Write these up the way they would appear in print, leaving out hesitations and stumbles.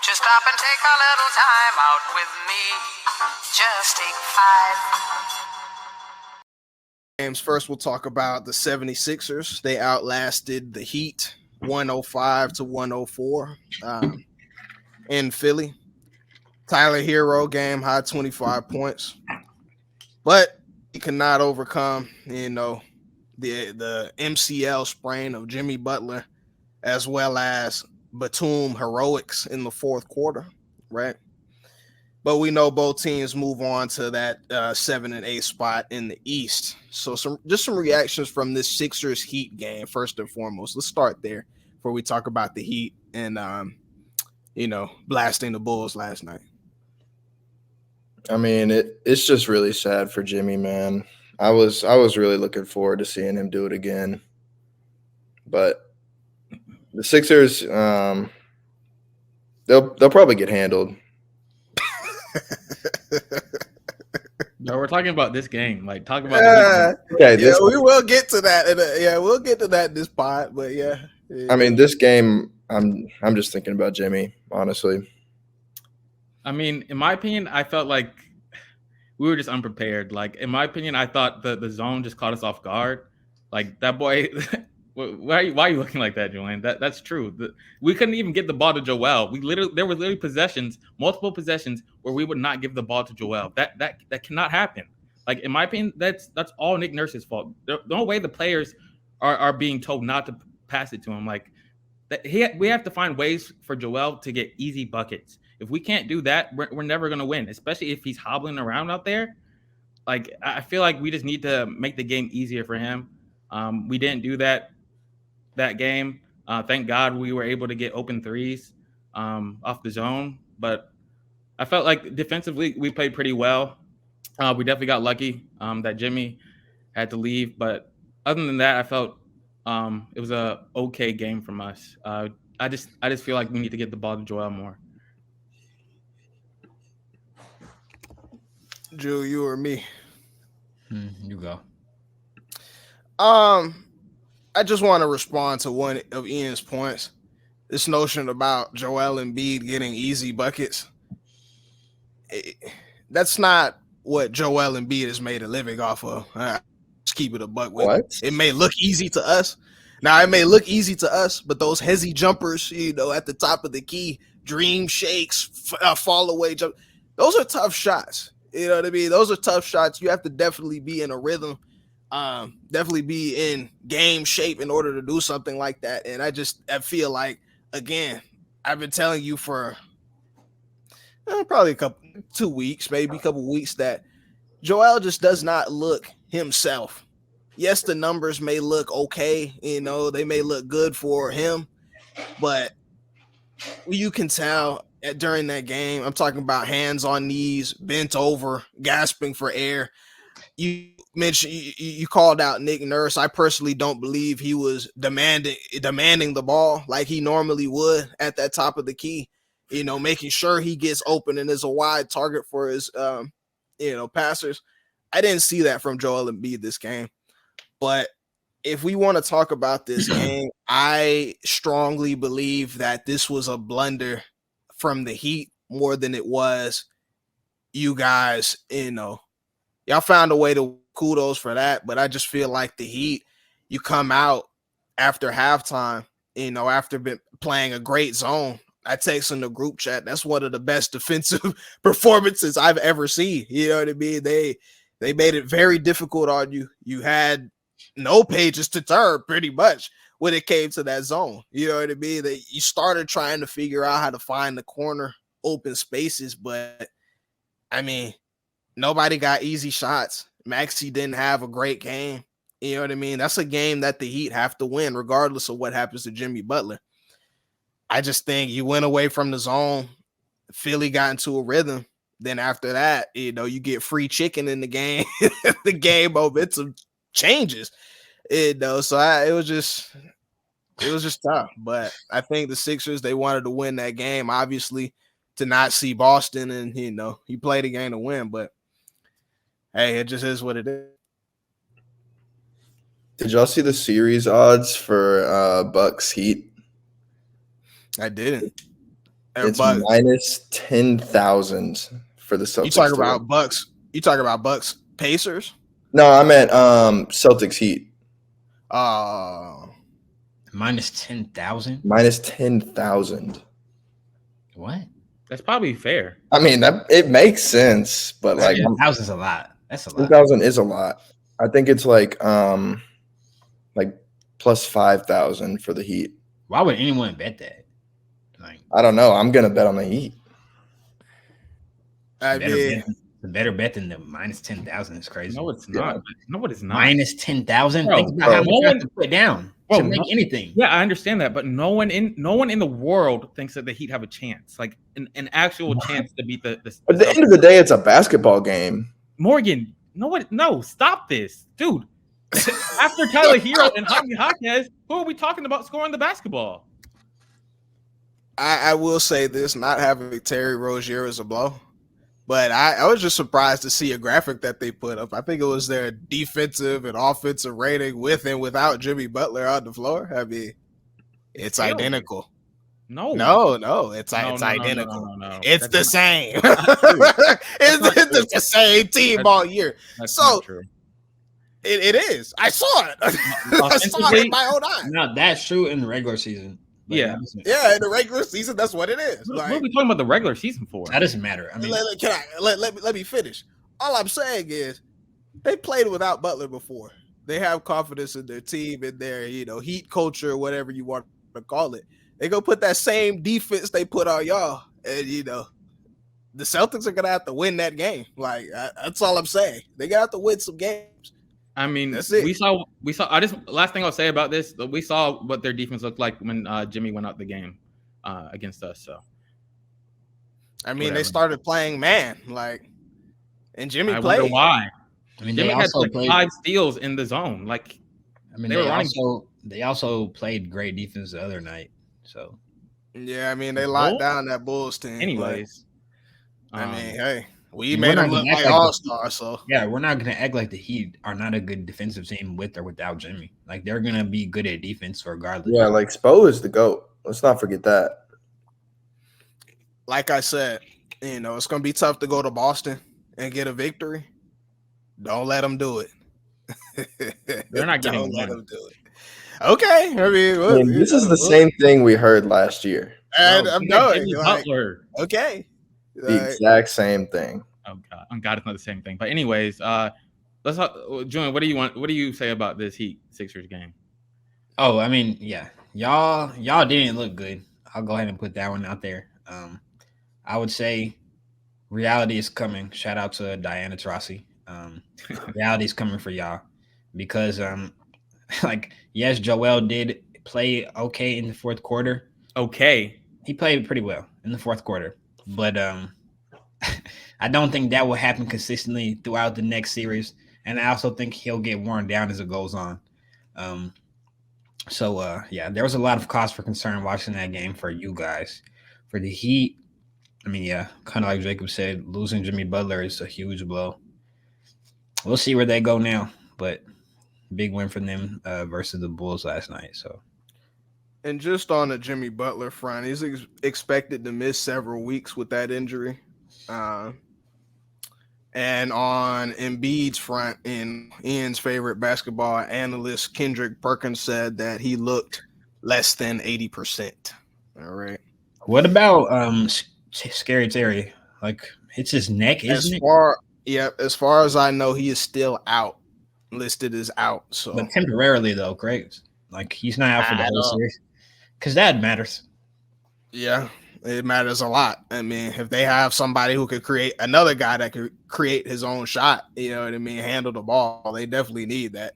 you stop and take a little time out with me? Just take 5. Games. First, we'll talk about the 76ers. They outlasted the Heat 105-104 in Philly. Tyler Hero game high 25 points, but he cannot overcome, the MCL sprain of Jimmy Butler, as well as Batum heroics in the fourth quarter, right? But we know both teams move on to that 7 and 8 spot in the East. So some reactions from this Sixers Heat game first and foremost. Let's start there before we talk about the Heat and blasting the Bulls last night. I mean, it's just really sad for Jimmy, man. I was really looking forward to seeing him do it again. But the Sixers, they'll probably get handled. No, we're talking about this game. Like, talk about. We will get to that. We'll get to that in this pod. But yeah. I mean, this game, I'm just thinking about Jimmy, honestly. I mean, in my opinion, I felt like we were just unprepared. Like, in my opinion, I thought the zone just caught us off guard. Like, that boy. Why are you looking like that, Julian? That's true. We couldn't even get the ball to Joel. There were literally multiple possessions where we would not give the ball to Joel. That cannot happen. Like, in my opinion, that's all Nick Nurse's fault. The only way the players are being told not to pass it to him. Like, we have to find ways for Joel to get easy buckets. If we can't do that, we're never going to win, especially if he's hobbling around out there. Like, I feel like we just need to make the game easier for him. We didn't do that game. Thank God we were able to get open threes off the zone. But I felt like defensively we played pretty well. We definitely got lucky that Jimmy had to leave. But other than that, I felt it was a okay game from us. I just feel like we need to get the ball to Joel more. Drew, you or me? You go. I just want to respond to one of Ian's points. This notion about Joel Embiid getting easy buckets. That's not what Joel Embiid is made a living off of. Just keep it a buck with. What? It may look easy to us. Now, it may look easy to us, but those hezzy jumpers, at the top of the key, dream shakes, fall away jump, those are tough shots. You know what I mean? Those are tough shots. You have to definitely be in a rhythm. Definitely be in game shape in order to do something like that. And I feel like, again, I've been telling you for probably 2 weeks, maybe a couple weeks, that Joel just does not look himself. Yes, the numbers may look okay, they may look good for him, but you can tell during that game, I'm talking about hands on knees, bent over, gasping for air. You mentioned you called out Nick Nurse. I personally don't believe he was demanding the ball like he normally would at that top of the key, making sure he gets open and is a wide target for his passers. I didn't see that from Joel Embiid this game. But if we want to talk about this game, I strongly believe that this was a blunder from the Heat more than it was you guys, y'all found a way to kudos for that, but I just feel like the Heat, you come out after halftime, after been playing a great zone. I text in the group chat, that's one of the best defensive performances I've ever seen. You know what I mean? They made it very difficult on you. You had no pages to turn pretty much when it came to that zone. You know what I mean? You started trying to figure out how to find the corner open spaces, but I mean, nobody got easy shots. Maxey didn't have a great game. You know what I mean? That's a game that the Heat have to win, regardless of what happens to Jimmy Butler. I just think you went away from the zone. Philly got into a rhythm. Then after that, you get free chicken in the game. The game momentum changes. So it was just tough. But I think the Sixers, they wanted to win that game, obviously, to not see Boston, and you play the game to win. But hey, it just is what it is. Did y'all see the series odds for Bucks Heat? I didn't. Or It's Bucks. minus 10,000 for the Celtics. You talking to about win. Bucks? You talking about Bucks Pacers? No, I meant Celtics Heat. Minus 10,000. Minus 10,000. What? That's probably fair. I mean, it makes sense, but like 10,000 is a lot. That's a lot. 10,000 is a lot. I think it's like plus 5,000 for the Heat. Why would anyone bet that? Like, I don't know. I'm gonna bet on the Heat. the better bet than the minus 10,000 is crazy. No, it's not. No, it is not. Minus 10,000. Bro, Think about how much no you have one- to put down Bro, to make anything. Yeah, I understand that, but no one in the world thinks that the Heat have a chance, like an actual chance to beat the At the end of the day, it's a basketball game. Morgan, no, stop this, dude. After Tyler Hero and Jaime Jaquez, who are we talking about scoring the basketball? I will say this: not having Terry Rozier is a blow, but I was just surprised to see a graphic that they put up. I think it was their defensive and offensive rating with and without Jimmy Butler on the floor. I mean, it's identical. No, it's identical. No. It's That's the not- same. not It's the same team all year. That's So not true. it is. I saw it. I saw it in my own eye. No, that's true in the regular season. But Yeah. Yeah, in the regular season, that's what it is. What are we talking about the regular season for? That doesn't matter. I mean, let me finish. All I'm saying is they played without Butler before. They have confidence in their team and their heat culture, whatever you want to call it. They go put that same defense they put on y'all, and the Celtics are gonna have to win that game. Like that's all I'm saying. They got to have to win some games. I mean, That's it. we saw. Last thing I'll say about this, we saw what their defense looked like when Jimmy went out the game against us. So I mean, Whatever. they started playing man, and Jimmy I played. wonder why. I mean, Jimmy they had also like played. 5 steals in the zone. Like I mean, they were running- they also played great defense the other night. So Yeah, I mean, they locked down that Bulls team. anyways. but, I mean, hey, we We're made not them look gonna act like like all stars. So yeah, we're not gonna act like the Heat are not a good defensive team with or without Jimmy. Like they're gonna be good at defense regardless. Yeah, like Spo is the GOAT. Let's not forget that. like I said, it's gonna be tough to go to Boston and get a victory. Don't let them do it. They're not getting Don't let one. them do it. Okay, I mean, I mean, this is the same thing we heard last year. And Bro, I'm we got knowing, Jimmy like, Butler. okay, The exact same thing. Oh God, it's not the same thing. But anyways, let's talk. Julian, what do you want? What do you say about this Heat Sixers game? Oh, I mean, yeah, y'all didn't look good. I'll go ahead and put that one out there. I would say reality is coming. Shout out to Diana Taurasi. Reality is coming for y'all because, yes, Joel did play okay in the fourth quarter. Okay, He played pretty well in the fourth quarter, but I don't think that will happen consistently throughout the next series. And I also think he'll get worn down as it goes on. Yeah, there was a lot of cause for concern watching that game for you guys. For the Heat, I mean, yeah, kind of like Jacob said, losing Jimmy Butler is a huge blow. We'll see where they go now, but big win for them versus the Bulls last night. So, and just on the Jimmy Butler front, he's expected to miss several weeks with that injury. And on Embiid's front, in Ian's favorite basketball analyst, Kendrick Perkins said that he looked less than 80%. All right. what about Scary Terry? Like, it's his neck, isn't it? As far as I know, he is still out, listed as out. So, But temporarily, though, correct? Like, he's not out for the whole series. Because that matters. yeah, it matters a lot. I mean, if they have somebody who could create another guy that could create his own shot, you know what I mean, handle the ball, they definitely need that.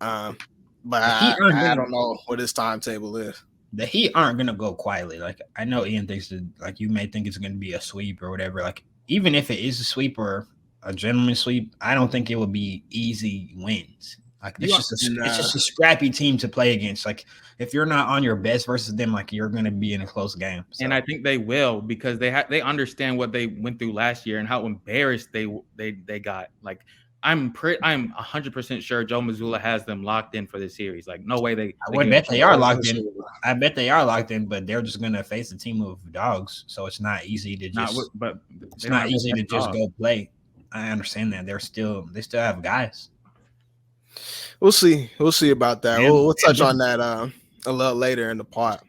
But I don't know what his timetable is. The Heat aren't gonna go quietly. Like, I know Ian thinks that, like, you may think it's gonna be a sweep or whatever. Like, even if it is a sweep or a gentleman's sweep, I don't think it would be easy wins. Like, it's just a scrappy team to play against. Like, if you're not on your best versus them, like, you're gonna be in a close game. So. and I think they will because they understand what they went through last year and how embarrassed they got. Like I'm 100% sure Joe Mazzulla has them locked in for this series. Like, no way they I would bet they are locked in. I bet they are locked in, but they're just gonna face a team of dogs, so it's not easy to just. It's not easy to just go play. I understand that they still have guys. We'll see about that. We'll touch on that a little later in the pod.